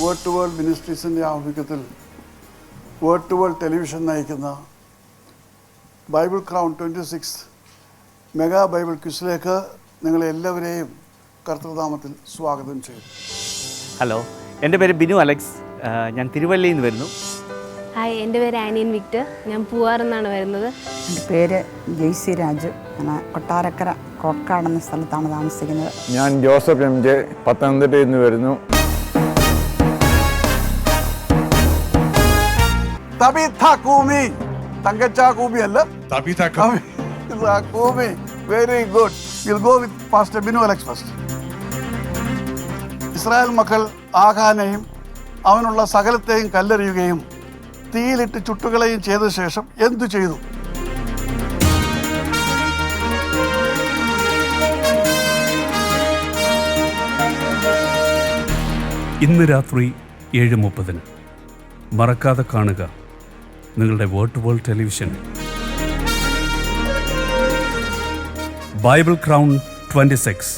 Word to world മിനിസ്ട്രീസിൻ്റെ ആഭിമുഖ്യത്തിൽ word to world television നയിക്കുന്ന Bible crown 26 mega Bible ക്വിസിലേക്ക് നിങ്ങളെ എല്ലാവരെയും കർത്തൃനാമത്തിൽ സ്വാഗതം ചെയ്യുന്നു. ഹലോ, എൻ്റെ പേര് ബിനു അലക്സ്. ഞാൻ തിരുവല്ലയിൽ നിന്ന് വരുന്നു. ഹായ്, എൻ്റെ പേര് ആനിയൻ വിക്ടർ. ഞാൻ പൂവാറെന്നാണ് വരുന്നത്. എൻ്റെ പേര് ജെയ്സി രാജു. ഞാൻ കൊട്ടാരക്കര കോക്കാട് എന്ന സ്ഥലത്താണ് താമസിക്കുന്നത്. ഞാൻ ജോസഫ് എം ജെ, പത്തനംതിട്ടയിൽ നിന്ന് വരുന്നു. തങ്കച്ചാകൂമി അല്ല, very good. Will go with pastor Binu Alex first. Israel മക്കൾ ആഖാനെയും അവനുള്ള സകലത്തെയും കല്ലെറിയുകയും തീയിലിട്ട് ചുട്ടുകളയും ചെയ്ത ശേഷം എന്തു ചെയ്തു? ഇന്ന് രാത്രി 7:30 മറക്കാതെ കാണുക നിങ്ങളുടെ word to world television. Bible crown 26.